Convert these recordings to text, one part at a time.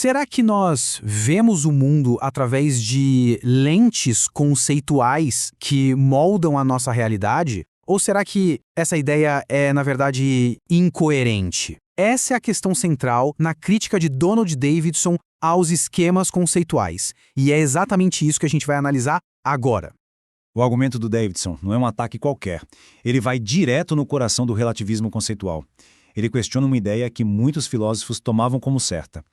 Será que nós vemos o mundo através de lentes conceituais que moldam a nossa realidade? Ou será que essa ideia é, na verdade, incoerente? Essa é a questão central na crítica de Donald Davidson aos esquemas conceituais. E é exatamente isso que a gente vai analisar agora. O argumento do Davidson não é um ataque qualquer. Ele vai direto no coração do relativismo conceitual. Ele questiona uma ideia que muitos filósofos tomavam como certa: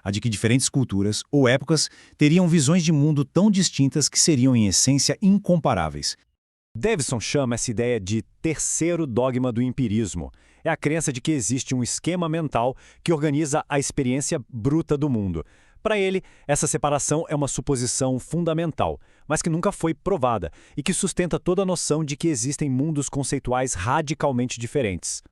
a de que diferentes culturas ou épocas teriam visões de mundo tão distintas que seriam, em essência, incomparáveis. Davidson chama essa ideia de terceiro dogma do empirismo. É a crença de que existe um esquema mental que organiza a experiência bruta do mundo. Para ele, essa separação é uma suposição fundamental, mas que nunca foi provada e que sustenta toda a noção de que existem mundos conceituais radicalmente diferentes.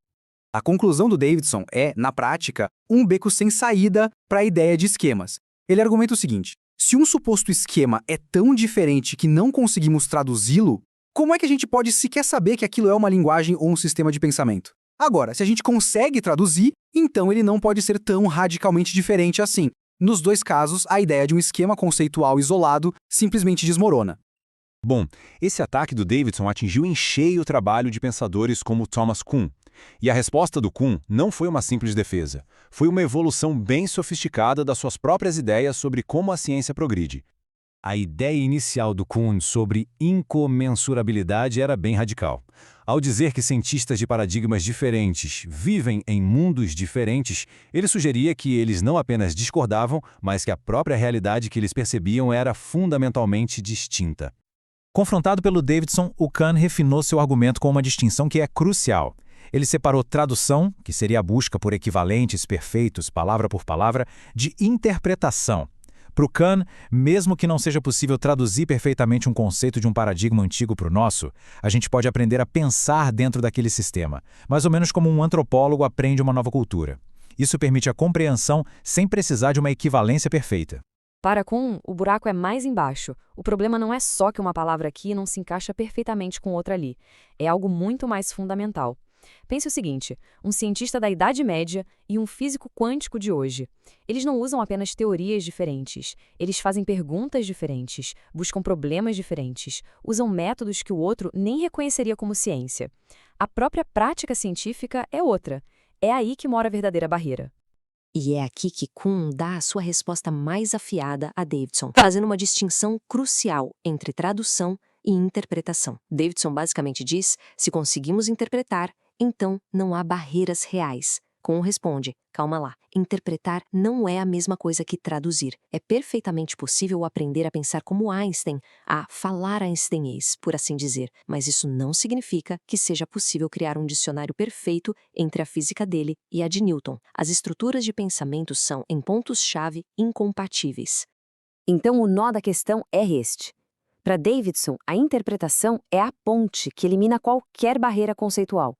A conclusão do Davidson é, na prática, um beco sem saída para a ideia de esquemas. Ele argumenta o seguinte: se um suposto esquema é tão diferente que não conseguimos traduzi-lo, como é que a gente pode sequer saber que aquilo é uma linguagem ou um sistema de pensamento? Agora, se a gente consegue traduzir, então ele não pode ser tão radicalmente diferente assim. Nos dois casos, a ideia de um esquema conceitual isolado simplesmente desmorona. Bom, esse ataque do Davidson atingiu em cheio o trabalho de pensadores como Thomas Kuhn. E a resposta do Kuhn não foi uma simples defesa. Foi uma evolução bem sofisticada das suas próprias ideias sobre como a ciência progride. A ideia inicial do Kuhn sobre incomensurabilidade era bem radical. Ao dizer que cientistas de paradigmas diferentes vivem em mundos diferentes, ele sugeria que eles não apenas discordavam, mas que a própria realidade que eles percebiam era fundamentalmente distinta. Confrontado pelo Davidson, o Kuhn refinou seu argumento com uma distinção que é crucial. Ele separou tradução, que seria a busca por equivalentes perfeitos, palavra por palavra, de interpretação. Para o Kuhn, mesmo que não seja possível traduzir perfeitamente um conceito de um paradigma antigo para o nosso, a gente pode aprender a pensar dentro daquele sistema, mais ou menos como um antropólogo aprende uma nova cultura. Isso permite a compreensão sem precisar de uma equivalência perfeita. Para Kuhn, o buraco é mais embaixo. O problema não é só que uma palavra aqui não se encaixa perfeitamente com outra ali. É algo muito mais fundamental. Pense o seguinte: um cientista da Idade Média e um físico quântico de hoje. Eles não usam apenas teorias diferentes, eles fazem perguntas diferentes, buscam problemas diferentes, usam métodos que o outro nem reconheceria como ciência. A própria prática científica é outra. É aí que mora a verdadeira barreira. E é aqui que Kuhn dá a sua resposta mais afiada a Davidson, fazendo uma distinção crucial entre tradução e interpretação. Davidson basicamente diz: se conseguimos interpretar, então não há barreiras reais. Kuhn responde: calma lá, interpretar não é a mesma coisa que traduzir. É perfeitamente possível aprender a pensar como Einstein, a falar einsteinês, por assim dizer, mas isso não significa que seja possível criar um dicionário perfeito entre a física dele e a de Newton. As estruturas de pensamento são, em pontos-chave, incompatíveis. Então o nó da questão é este. Para Davidson, a interpretação é a ponte que elimina qualquer barreira conceitual.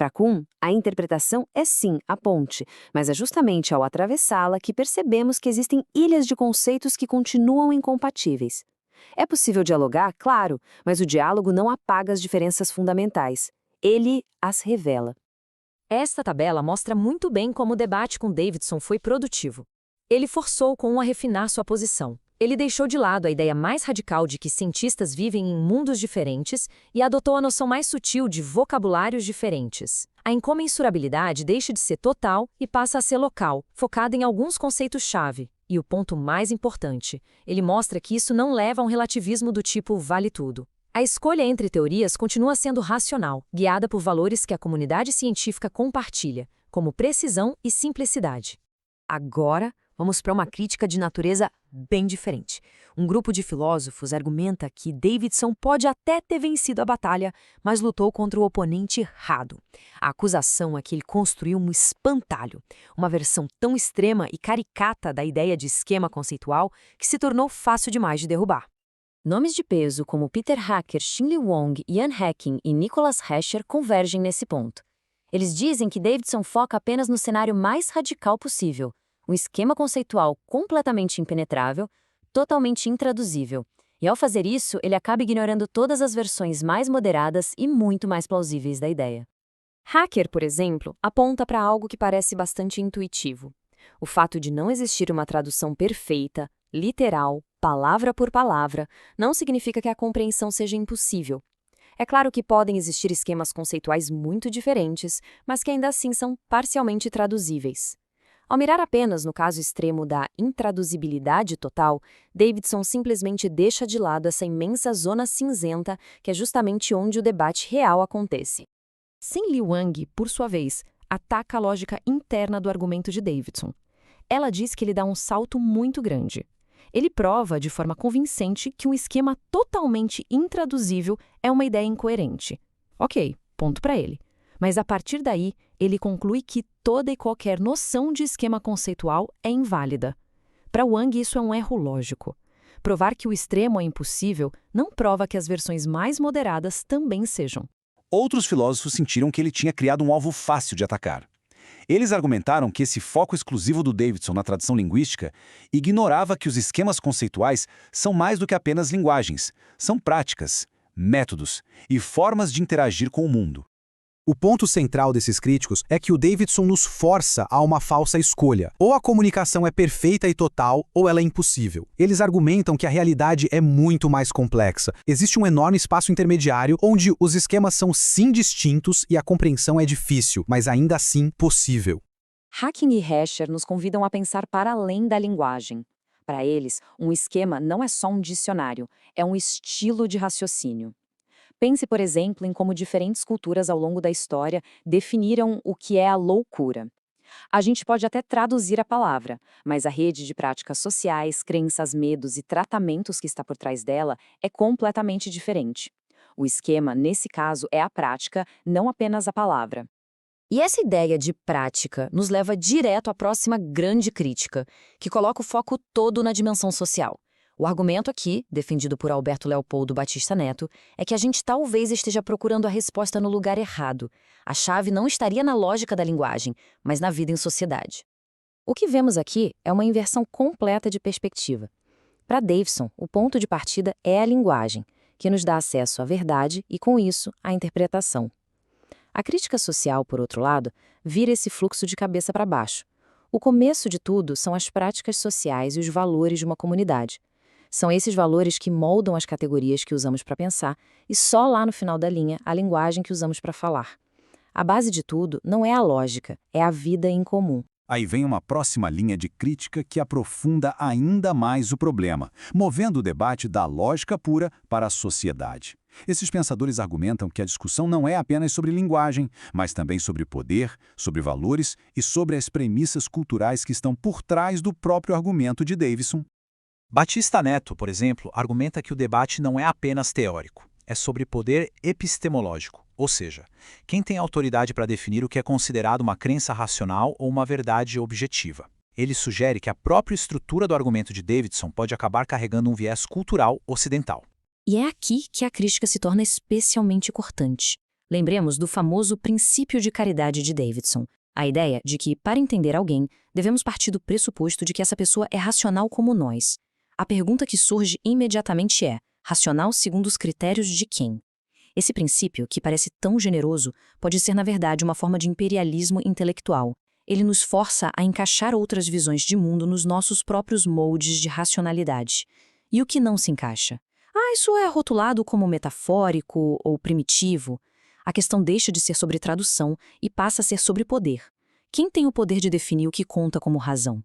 Para Kuhn, a interpretação é sim a ponte, mas é justamente ao atravessá-la que percebemos que existem ilhas de conceitos que continuam incompatíveis. É possível dialogar, claro, mas o diálogo não apaga as diferenças fundamentais. Ele as revela. Esta tabela mostra muito bem como o debate com Davidson foi produtivo. Ele forçou Kuhn a refinar sua posição. Ele deixou de lado a ideia mais radical de que cientistas vivem em mundos diferentes e adotou a noção mais sutil de vocabulários diferentes. A incomensurabilidade deixa de ser total e passa a ser local, focada em alguns conceitos-chave. E o ponto mais importante, ele mostra que isso não leva a um relativismo do tipo vale tudo. A escolha entre teorias continua sendo racional, guiada por valores que a comunidade científica compartilha, como precisão e simplicidade. Agora, vamos para uma crítica de natureza bem diferente. Um grupo de filósofos argumenta que Davidson pode até ter vencido a batalha, mas lutou contra o oponente errado. A acusação é que ele construiu um espantalho, uma versão tão extrema e caricata da ideia de esquema conceitual que se tornou fácil demais de derrubar. Nomes de peso como Peter Hacker, Xinli Wang, Ian Hacking e Nicholas Hescher convergem nesse ponto. Eles dizem que Davidson foca apenas no cenário mais radical possível, um esquema conceitual completamente impenetrável, totalmente intraduzível. E ao fazer isso, ele acaba ignorando todas as versões mais moderadas e muito mais plausíveis da ideia. Hacker, por exemplo, aponta para algo que parece bastante intuitivo. O fato de não existir uma tradução perfeita, literal, palavra por palavra, não significa que a compreensão seja impossível. É claro que podem existir esquemas conceituais muito diferentes, mas que ainda assim são parcialmente traduzíveis. Ao mirar apenas no caso extremo da intraduzibilidade total, Davidson simplesmente deixa de lado essa imensa zona cinzenta que é justamente onde o debate real acontece. Sin-Li Wang, por sua vez, ataca a lógica interna do argumento de Davidson. Ela diz que ele dá um salto muito grande. Ele prova de forma convincente que um esquema totalmente intraduzível é uma ideia incoerente. Ok, ponto para ele. Mas a partir daí, ele conclui que toda e qualquer noção de esquema conceitual é inválida. Para Wang, isso é um erro lógico. Provar que o extremo é impossível não prova que as versões mais moderadas também sejam. Outros filósofos sentiram que ele tinha criado um alvo fácil de atacar. Eles argumentaram que esse foco exclusivo do Davidson na tradição linguística ignorava que os esquemas conceituais são mais do que apenas linguagens, são práticas, métodos e formas de interagir com o mundo. O ponto central desses críticos é que o Davidson nos força a uma falsa escolha. Ou a comunicação é perfeita e total, ou ela é impossível. Eles argumentam que a realidade é muito mais complexa. Existe um enorme espaço intermediário onde os esquemas são sim distintos e a compreensão é difícil, mas ainda assim possível. Hacking e Escher nos convidam a pensar para além da linguagem. Para eles, um esquema não é só um dicionário, é um estilo de raciocínio. Pense, por exemplo, em como diferentes culturas ao longo da história definiram o que é a loucura. A gente pode até traduzir a palavra, mas a rede de práticas sociais, crenças, medos e tratamentos que está por trás dela é completamente diferente. O esquema, nesse caso, é a prática, não apenas a palavra. E essa ideia de prática nos leva direto à próxima grande crítica, que coloca o foco todo na dimensão social. O argumento aqui, defendido por Alberto Leopoldo Batista Neto, é que a gente talvez esteja procurando a resposta no lugar errado. A chave não estaria na lógica da linguagem, mas na vida em sociedade. O que vemos aqui é uma inversão completa de perspectiva. Para Davidson, o ponto de partida é a linguagem, que nos dá acesso à verdade e, com isso, à interpretação. A crítica social, por outro lado, vira esse fluxo de cabeça para baixo. O começo de tudo são as práticas sociais e os valores de uma comunidade. São esses valores que moldam as categorias que usamos para pensar e só lá no final da linha a linguagem que usamos para falar. A base de tudo não é a lógica, é a vida em comum. Aí vem uma próxima linha de crítica que aprofunda ainda mais o problema, movendo o debate da lógica pura para a sociedade. Esses pensadores argumentam que a discussão não é apenas sobre linguagem, mas também sobre poder, sobre valores e sobre as premissas culturais que estão por trás do próprio argumento de Davidson. Batista Neto, por exemplo, argumenta que o debate não é apenas teórico, é sobre poder epistemológico, ou seja, quem tem autoridade para definir o que é considerado uma crença racional ou uma verdade objetiva. Ele sugere que a própria estrutura do argumento de Davidson pode acabar carregando um viés cultural ocidental. E é aqui que a crítica se torna especialmente cortante. Lembremos do famoso princípio de caridade de Davidson, a ideia de que, para entender alguém, devemos partir do pressuposto de que essa pessoa é racional como nós. A pergunta que surge imediatamente é: racional segundo os critérios de quem? Esse princípio, que parece tão generoso, pode ser, na verdade, uma forma de imperialismo intelectual. Ele nos força a encaixar outras visões de mundo nos nossos próprios moldes de racionalidade. E o que não se encaixa? Isso é rotulado como metafórico ou primitivo. A questão deixa de ser sobre tradução e passa a ser sobre poder. Quem tem o poder de definir o que conta como razão?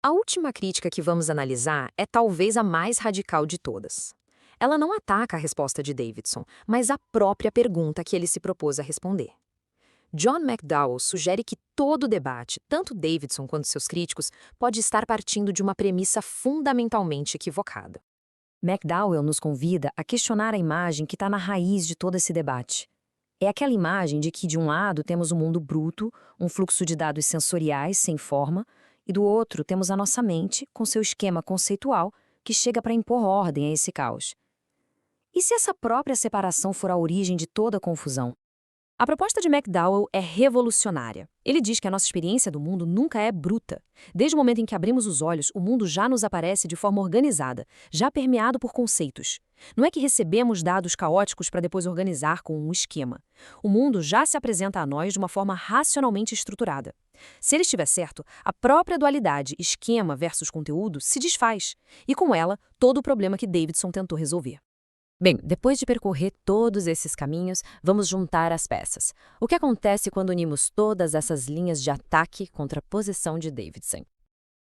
A última crítica que vamos analisar é talvez a mais radical de todas. Ela não ataca a resposta de Davidson, mas a própria pergunta que ele se propôs a responder. John McDowell sugere que todo debate, tanto Davidson quanto seus críticos, pode estar partindo de uma premissa fundamentalmente equivocada. McDowell nos convida a questionar a imagem que está na raiz de todo esse debate. É aquela imagem de que, de um lado, temos um mundo bruto, um fluxo de dados sensoriais sem forma, e do outro temos a nossa mente, com seu esquema conceitual, que chega para impor ordem a esse caos. E se essa própria separação for a origem de toda a confusão? A proposta de McDowell é revolucionária. Ele diz que a nossa experiência do mundo nunca é bruta. Desde o momento em que abrimos os olhos, o mundo já nos aparece de forma organizada, já permeado por conceitos. Não é que recebemos dados caóticos para depois organizar com um esquema. O mundo já se apresenta a nós de uma forma racionalmente estruturada. Se ele estiver certo, a própria dualidade esquema versus conteúdo se desfaz, e com ela, todo o problema que Davidson tentou resolver. Bem, depois de percorrer todos esses caminhos, vamos juntar as peças. O que acontece quando unimos todas essas linhas de ataque contra a posição de Davidson?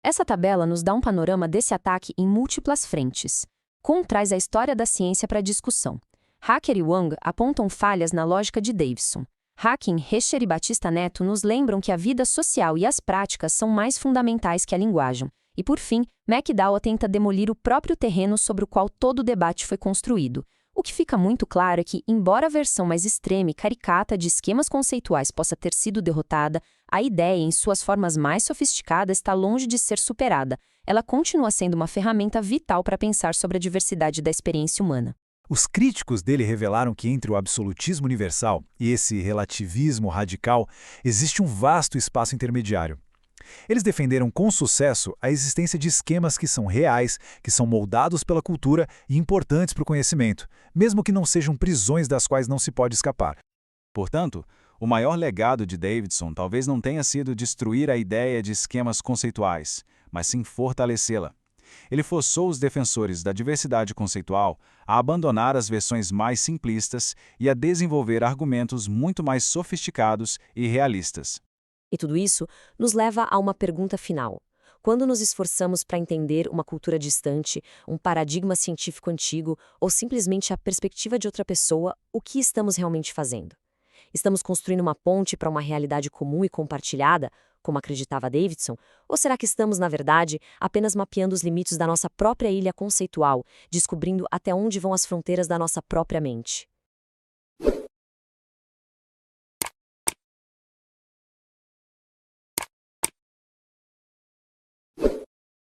Essa tabela nos dá um panorama desse ataque em múltiplas frentes. Kuhn traz a história da ciência para a discussão. Hacker e Wang apontam falhas na lógica de Davidson. Hacking, Hecher e Batista Neto nos lembram que a vida social e as práticas são mais fundamentais que a linguagem. E, por fim, McDowell tenta demolir o próprio terreno sobre o qual todo o debate foi construído. O que fica muito claro é que, embora a versão mais extrema e caricata de esquemas conceituais possa ter sido derrotada, a ideia, em suas formas mais sofisticadas, está longe de ser superada. Ela continua sendo uma ferramenta vital para pensar sobre a diversidade da experiência humana. Os críticos dele revelaram que entre o absolutismo universal e esse relativismo radical existe um vasto espaço intermediário. Eles defenderam com sucesso a existência de esquemas que são reais, que são moldados pela cultura e importantes para o conhecimento, mesmo que não sejam prisões das quais não se pode escapar. Portanto, o maior legado de Davidson talvez não tenha sido destruir a ideia de esquemas conceituais, mas sim fortalecê-la. Ele forçou os defensores da diversidade conceitual a abandonar as versões mais simplistas e a desenvolver argumentos muito mais sofisticados e realistas. E tudo isso nos leva a uma pergunta final. Quando nos esforçamos para entender uma cultura distante, um paradigma científico antigo ou simplesmente a perspectiva de outra pessoa, o que estamos realmente fazendo? Estamos construindo uma ponte para uma realidade comum e compartilhada, como acreditava Davidson? Ou será que estamos, na verdade, apenas mapeando os limites da nossa própria ilha conceitual, descobrindo até onde vão as fronteiras da nossa própria mente?